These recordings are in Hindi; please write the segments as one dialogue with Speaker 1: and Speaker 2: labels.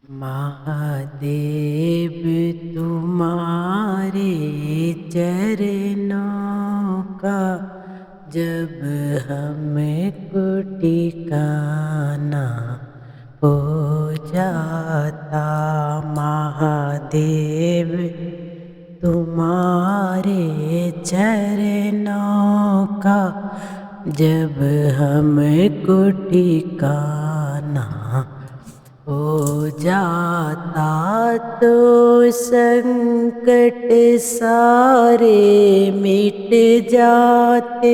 Speaker 1: महादेव तुम्हारे चरणों का जब हमको ठिकाना हो जाता। महादेव तुम्हारे चरणों का जब हमको ठिकाना हो जाता तो संकट सारे मिट जाते।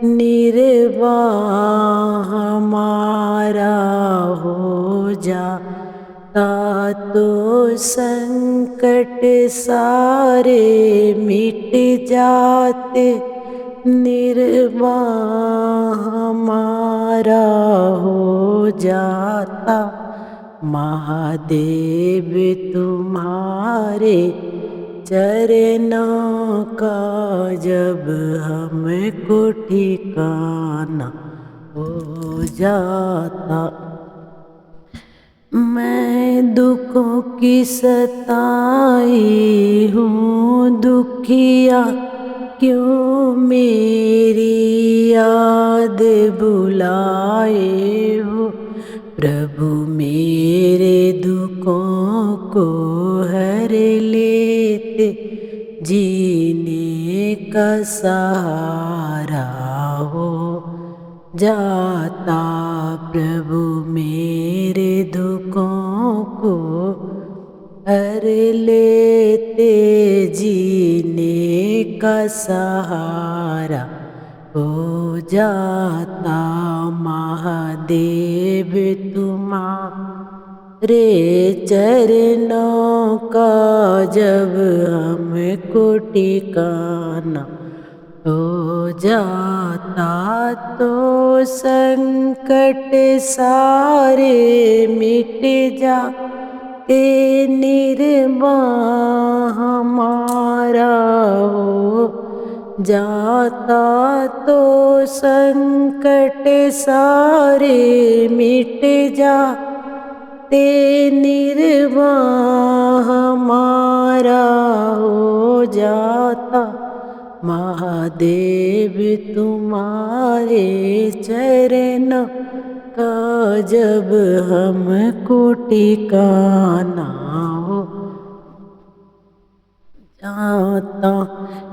Speaker 1: निर्वाह हमारा हो जाता तो संकट सारे मिट जाते। निर्वाह हमारा हो जाता। महादेव तुम्हारे चरणों का जब हमको ठिकाना हो जाता। मैं दुखों की सताई हूँ दुखिया, क्यों मेरी याद बुलाए हो। प्रभु मेरे दुखों को हर लेते, जीने का सहारा हो जाता। प्रभु मेरे दुखों को हर लेते, जीने का सहारा हो जाता। महादेव तुम्हारे चरणों का जब हमको ठिकाना हो जाता तो संकट सारे मिट जाते। निर्वाह हमारा हो जाता तो संकट सारे मिट जाते। निर्वाह हमारा हो जाता। महादेव तुम्हारे चरणों का जब हमको ठिकाना हो जाता।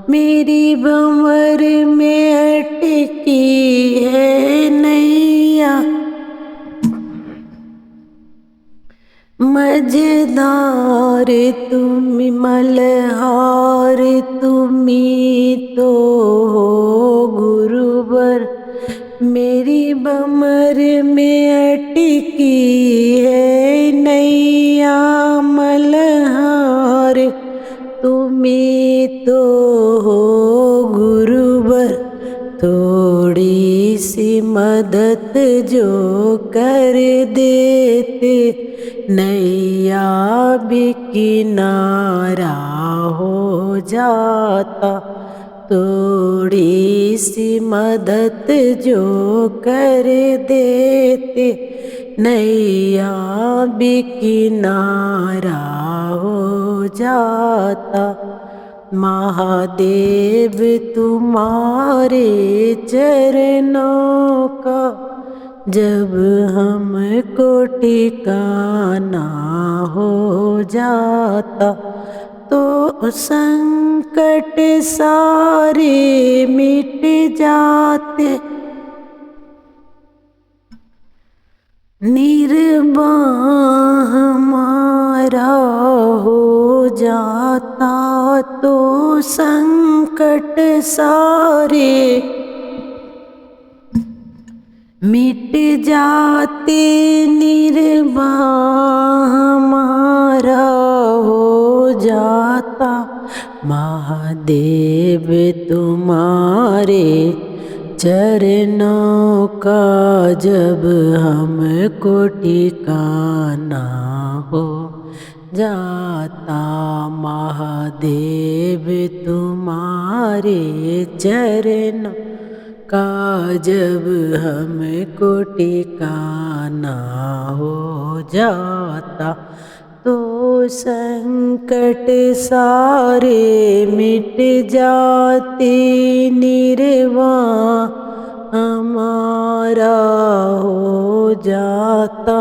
Speaker 1: मेरी भंवर में अटकी है नैया, मझधार तुम मल्हार तुम्ही तो हो गुरुवर। मेरी भंवर में अटकी है नैया, मल्हार तुम्ही तो हो गुरुवर। थोड़ी सी मदद जो कर देते, नैया भी किनारा हो जाता। थोड़ी सी मदद जो कर देते, नैया भी किनारा हो जाता। महादेव तुम्हारे चरणों का जब हमको ठिकाना हो जाता तो संकट सारे मिट जाते। निर्वाह हमारा हो जाता तो संकट सारे मिट जाते। निर्वाह हमारा हो जाता। महादेव तुम्हारे चरणों का जब हमको ठिकाना हो जाता। महादेव तुम्हारे चरणों का जब हमको ठिकाना हो जाता तो संकट सारे मिट जाते, निर्वाण हमारा हो जाता।